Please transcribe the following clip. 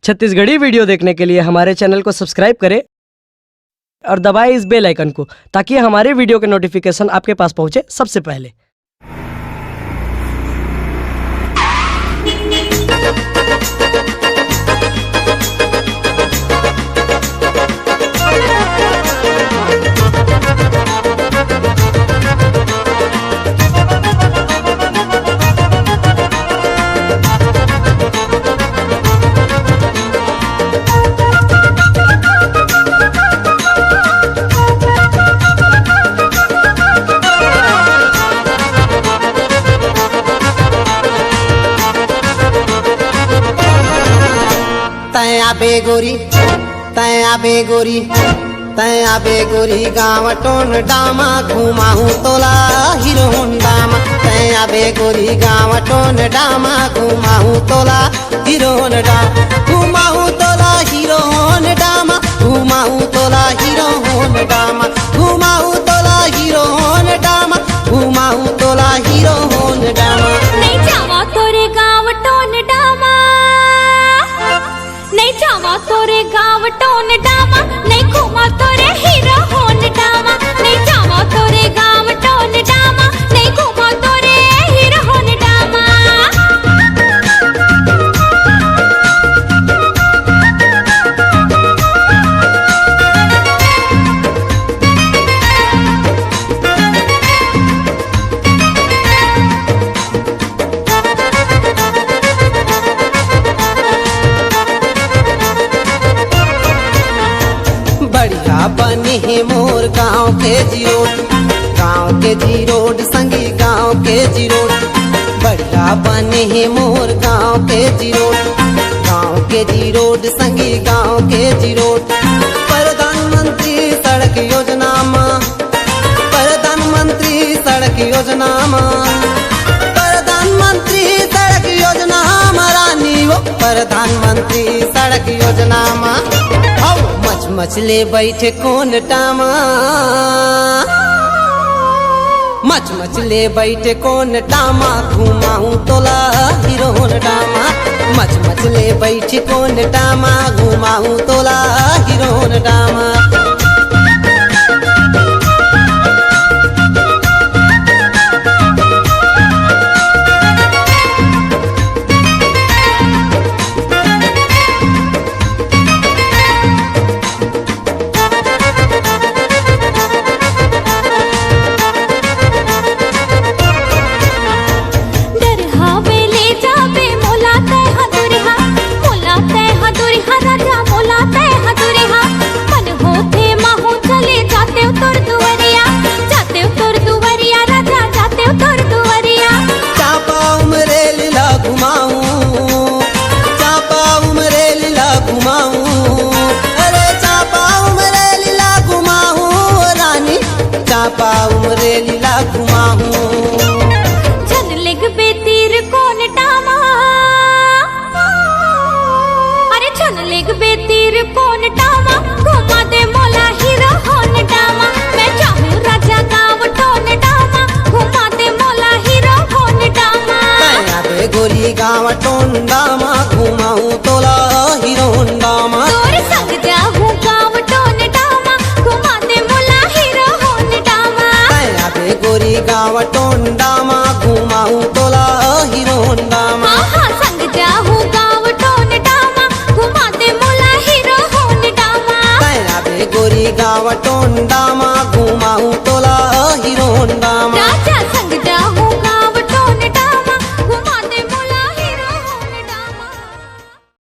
Chhattisgarhi video देखने के लिए हमारे चैनल को सब्सक्राइब करें और दबाएं इस बेल आइकन को ताकि हमारे वीडियो के नोटिफिकेशन आपके पास पहुंचे सबसे पहले। तया बेगोरी गाँव टोन डामा घुमाहू तोला हीरो होंडामा। तया बेगोरी गाँव टोन डामा घुमाहू तोला हीरो होंडामा। घुमाहू तोला हीरो होंडामा। घुमाहू तोला हीरो होंडामा। घुमाहू तोला हीरो होंडामा। घुमाहू तोला हीरो होंडामा। नहीं जावा तोरे गाँव टोन डामा। नहीं जावा तोरे गाँव टोन डामा। नहीं घुमा तोरे हीरो होन डामा। नहीं जावा तोरे गाँव टोन डामा। नहीं घुमा तोरे हीरो होन डामा। बढ़िया बने है मोर गाँव के जीरोड। गाँव के जीरोड संगी गाँव के जीरोड। बढ़िया बने है मोर गाँव के जीरोड। गाँव के जीरोड संगी गाँव के जीरोड। प्रधानमंत्री सड़क योजना माँ। प्रधानमंत्री सड़क योजना माँ। प्रधानमंत्री सड़क योजना माँ रानी वो। प्रधानमंत्री सड़क योजना माँ। मछले बैठे कोन टामा। मछले बैठे कोन टामा। घुमाऊं तोला हीरो होंडामा। मछले बैठे कोन टामा। घुमाऊं तोला हीरो होंडामा। गाँव टोंडामा घुमाऊं तोला हीरो होंडामा। तोर संग जाऊं गाँव टोन डामा। घुमा दे मोला हीरो होंडामा। तया बेगोरी गाँव टोंडामा घुमाऊं तोला हीरो होंडामा। हाँ संग जाऊं गाँव टोन डामा। घुमा दे मोला हीरो होंडामा। तया बेगोरी गाँव टोंडामा घुमाऊं तोला हीरो होंडामा।